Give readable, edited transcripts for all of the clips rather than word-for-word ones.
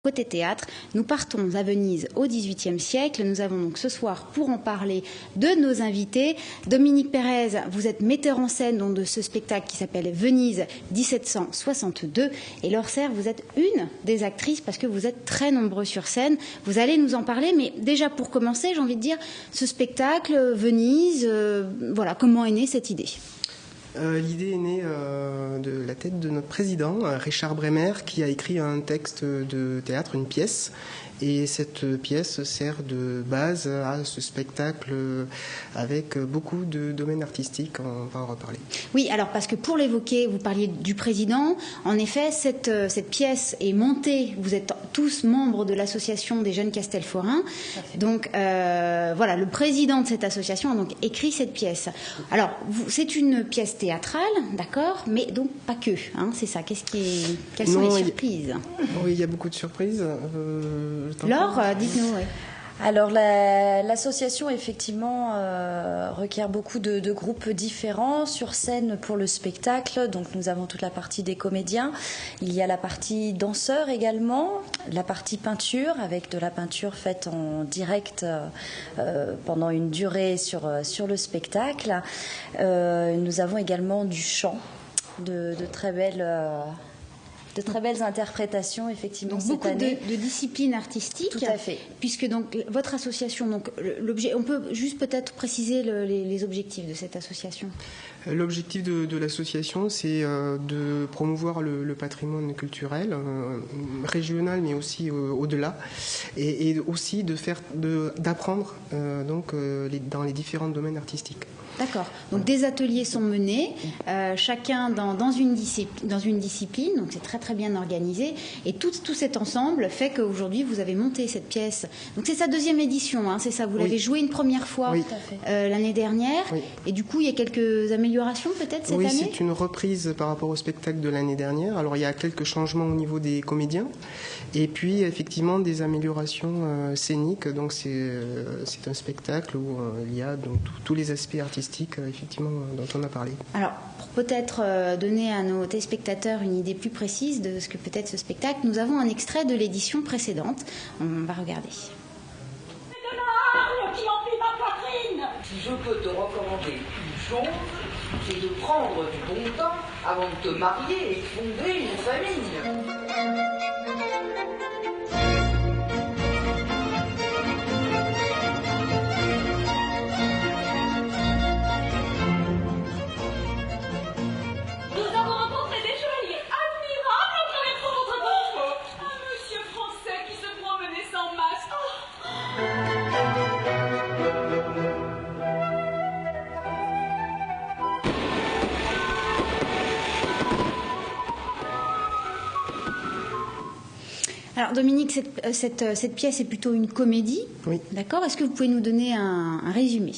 Côté théâtre, nous partons à Venise au XVIIIe siècle. Nous avons donc ce soir, pour en parler, de nos invités. Dominique Pérez, vous êtes metteur en scène donc, de ce spectacle qui s'appelle Venise 1762. Et Laure Serre, vous êtes une des actrices parce que vous êtes très nombreux sur scène. Vous allez nous en parler, mais déjà pour commencer, j'ai envie de dire, ce spectacle, Venise, voilà, comment est née cette idée ? L'idée est née de la tête de notre président, Richard Bremer, qui a écrit un texte de théâtre, une pièce. Et cette pièce sert de base à ce spectacle avec beaucoup de domaines artistiques, on va en reparler. Oui, alors parce que pour l'évoquer, vous parliez du président. En effet, cette pièce est montée, vous êtes tous membres de l'association des jeunes Castelforains. Donc voilà, le président de cette association a donc écrit cette pièce. Alors, c'est une pièce théâtrale, d'accord, mais donc pas que, hein, c'est ça. Quelles sont les surprises ? Oui, il y a beaucoup de surprises. Laure, dites-nous. Oui. Alors l'association effectivement requiert beaucoup de groupes différents sur scène pour le spectacle. Donc nous avons toute la partie des comédiens, il y a la partie danseurs également, la partie peinture avec de la peinture faite en direct pendant une durée sur le spectacle. Nous avons également du chant, de très belles interprétations, effectivement. Donc beaucoup de disciplines artistiques. Tout à fait. Puisque donc votre association, donc l'objet, on peut juste peut-être préciser les objectifs de cette association. L'objectif de l'association, c'est de promouvoir le patrimoine culturel régional, mais aussi au-delà, et aussi d'apprendre dans les différents domaines artistiques. D'accord. Donc des ateliers sont menés, chacun dans une discipline, donc c'est très très bien organisé. Et tout cet ensemble fait qu'aujourd'hui vous avez monté cette pièce. Donc c'est sa deuxième édition, hein, c'est ça. Vous l'avez jouée une première fois l'année dernière. Oui. Et du coup il y a quelques améliorations peut-être cette année. Oui, c'est une reprise par rapport au spectacle de l'année dernière. Alors il y a quelques changements au niveau des comédiens. Et puis effectivement des améliorations scéniques. Donc c'est un spectacle où il y a donc tous les aspects artistiques effectivement dont on a parlé. Alors pour peut-être donner à nos téléspectateurs une idée plus précise de ce que peut être ce spectacle, nous avons un extrait de l'édition précédente. On va regarder. C'est de l'arme qui emplit ma poitrine. Si je peux te recommander une chose, c'est de prendre du bon temps avant de te marier et de fonder une famille. Alors Dominique, cette pièce est plutôt une comédie, oui. D'accord. Est-ce que vous pouvez nous donner un résumé ?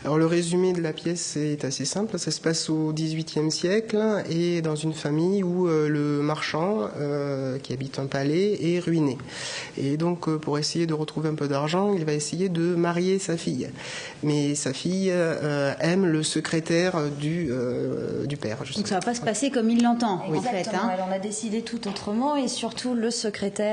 Alors le résumé de la pièce est assez simple, ça se passe au XVIIIe siècle et dans une famille où le marchand qui habite un palais est ruiné. Et donc pour essayer de retrouver un peu d'argent, il va essayer de marier sa fille. Mais sa fille aime le secrétaire du père. Donc ça ne va pas se passer comme il l'entend, oui. En fait. Hein. Elle en a décidé tout autrement et surtout le secrétaire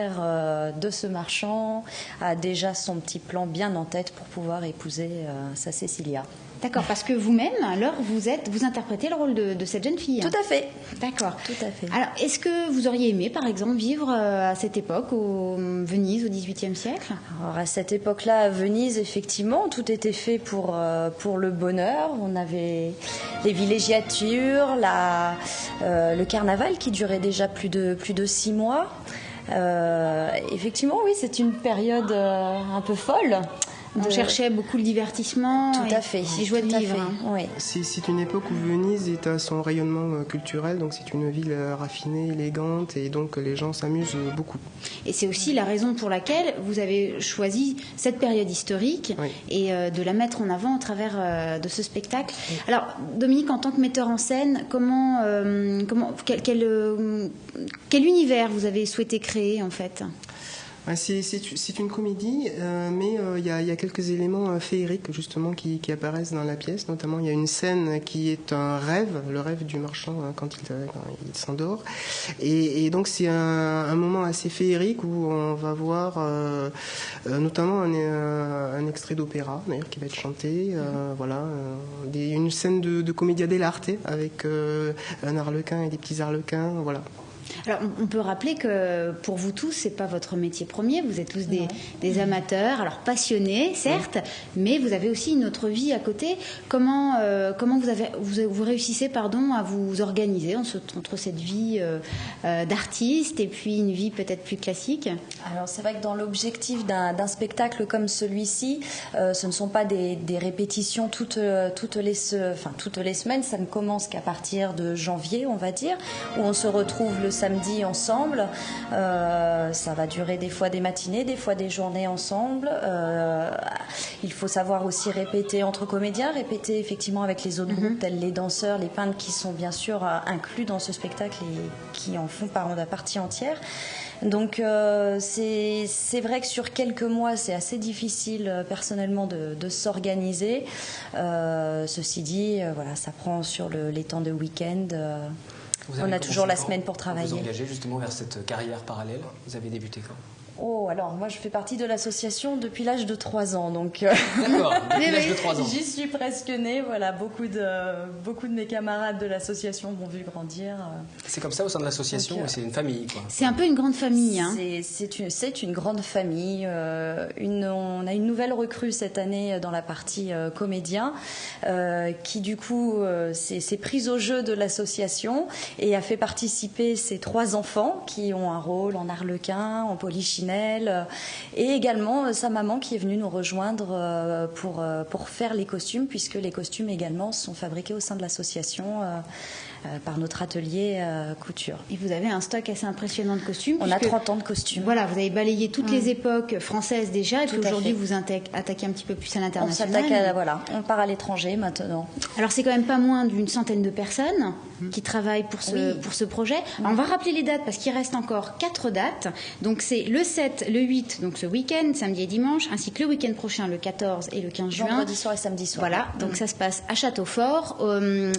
de ce marchand a déjà son petit plan bien en tête pour pouvoir épouser sa Cécilia. D'accord, parce que vous-même, alors, vous interprétez le rôle de cette jeune fille. Tout à fait. D'accord. Tout à fait. Alors, est-ce que vous auriez aimé, par exemple, vivre à cette époque, Venise, au XVIIIe siècle ? Alors, à cette époque-là, à Venise, effectivement, tout était fait pour le bonheur. On avait les villégiatures, le carnaval qui durait déjà plus de 6 mois. Effectivement, oui, c'est une période un peu folle. On cherchait beaucoup le divertissement. Tout à fait. Les joies de vivre. Oui. C'est une époque où Venise est à son rayonnement culturel, donc c'est une ville raffinée, élégante, et donc les gens s'amusent beaucoup. Et c'est aussi la raison pour laquelle vous avez choisi cette période historique et de la mettre en avant à travers de ce spectacle. Oui. Alors, Dominique, en tant que metteur en scène, quel univers vous avez souhaité créer, en fait ? C'est une comédie, mais il y a quelques éléments féeriques justement qui apparaissent dans la pièce. Notamment, il y a une scène qui est un rêve, le rêve du marchand quand il s'endort. Et donc c'est un moment assez féerique où on va voir notamment un extrait d'opéra d'ailleurs qui va être chanté. Une scène de commedia dell'arte avec un arlequin et des petits arlequins. Voilà. Alors, on peut rappeler que pour vous tous, c'est pas votre métier premier. Vous êtes tous des amateurs, alors passionnés, certes, mais vous avez aussi une autre vie à côté. Comment vous réussissez, à vous organiser entre cette vie d'artiste et puis une vie peut-être plus classique? Alors, c'est vrai que dans l'objectif d'un spectacle comme celui-ci, ce ne sont pas des répétitions toutes les semaines. Ça ne commence qu'à partir de janvier, on va dire, où on se retrouve le samedi ensemble. Ça va durer des fois des matinées, des fois des journées ensemble. Il faut savoir aussi répéter entre comédiens, répéter effectivement avec les autres groupes, tels les danseurs, les peintres qui sont bien sûr inclus dans ce spectacle et qui en font partie entière. Donc c'est vrai que sur quelques mois, c'est assez difficile personnellement de s'organiser. Ceci dit, ça prend sur les temps de week-end. On a toujours la semaine pour travailler. Vous vous engagez justement vers cette carrière parallèle. Vous avez débuté quand? Oh, alors moi je fais partie de l'association depuis l'âge de 3 ans, donc d'accord, depuis l'âge de 3 ans. J'y suis presque née. Voilà, beaucoup de mes camarades de l'association m'ont vu grandir. C'est comme ça au sein de l'association, c'est une famille, quoi. C'est un peu une grande famille, hein. C'est une grande famille. On a une nouvelle recrue cette année dans la partie comédien, qui du coup s'est prise au jeu de l'association et a fait participer ses 3 enfants qui ont un rôle en arlequin, en polichinelle, et également sa maman qui est venue nous rejoindre pour faire les costumes, puisque les costumes également sont fabriqués au sein de l'association par notre atelier couture. Et vous avez un stock assez impressionnant de costumes. On a 30 ans de costumes. Voilà, vous avez balayé toutes les époques françaises déjà, et puis aujourd'hui vous attaquez un petit peu plus à l'international. On part à l'étranger maintenant. Alors c'est quand même pas moins d'une centaine de personnes qui travaillent pour ce projet. Alors, on va rappeler les dates parce qu'il reste encore 4 dates. Donc c'est le 7, le 8, donc ce week-end, samedi et dimanche, ainsi que le week-end prochain, le 14 et le 15 juin. Vendredi soir et samedi soir. Voilà, donc ça se passe à Châteaufort,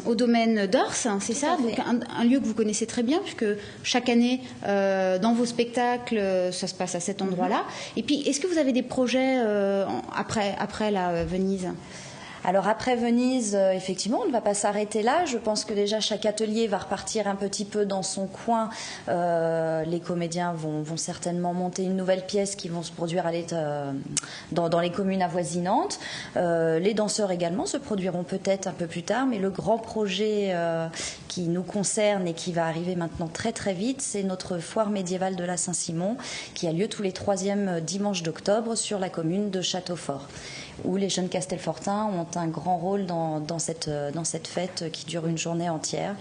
au domaine d'Ors, c'est ça, donc un lieu que vous connaissez très bien, puisque chaque année, dans vos spectacles, ça se passe à cet endroit-là. Et puis, est-ce que vous avez des projets après la Venise ? Alors après Venise, effectivement, on ne va pas s'arrêter là. Je pense que déjà chaque atelier va repartir un petit peu dans son coin. Les comédiens vont certainement monter une nouvelle pièce qui vont se produire dans les communes avoisinantes. Les danseurs également se produiront peut-être un peu plus tard, mais le grand projet qui nous concerne et qui va arriver maintenant très très vite, c'est notre foire médiévale de la Saint-Simon qui a lieu tous les 3e dimanches d'octobre sur la commune de Châteaufort, où les jeunes Castelfortins ont un grand rôle dans cette fête qui dure une journée entière.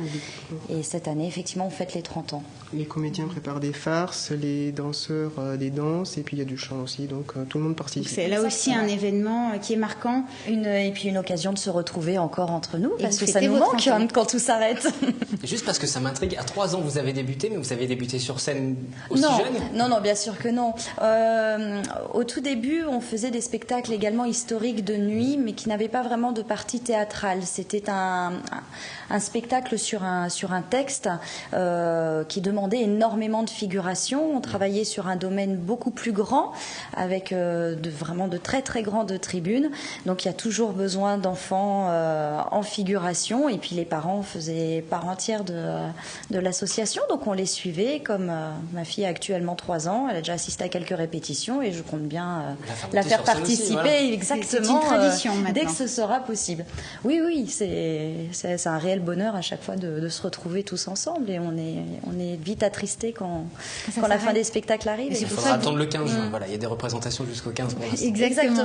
Et cette année, effectivement, on fête les 30 ans. Les comédiens préparent des farces, les danseurs des danses, et puis il y a du chant aussi, donc tout le monde participe. C'est là aussi un événement qui est marquant. Et puis une occasion de se retrouver encore entre nous, parce que ça nous manque quand tout s'arrête. Juste parce que ça m'intrigue, à 3 ans vous avez débuté, mais vous avez débuté sur scène aussi jeune? Non, bien sûr que non. Au tout début, on faisait des spectacles également historiques de nuit, mais qui n'avaient pas vraiment de partie théâtrale. C'était un spectacle sur un texte qui demandait énormément de figuration. On travaillait sur un domaine beaucoup plus grand, avec vraiment de très très grandes tribunes. Donc il y a toujours besoin d'enfants en figuration, et puis les parents faisaient part entière de l'association, donc on les suivait. Comme ma fille a actuellement 3 ans, elle a déjà assisté à quelques répétitions, et je compte bien la faire participer aussi, voilà. Exactement, c'est une tradition dès que ce sera possible. Oui, c'est un réel bonheur à chaque fois de se retrouver tous ensemble, et on est vite attristés quand la fin des spectacles arrive. Il faudra attendre le 15 juin. Voilà, il y a des représentations jusqu'au 15 pour l'instant. Exactement.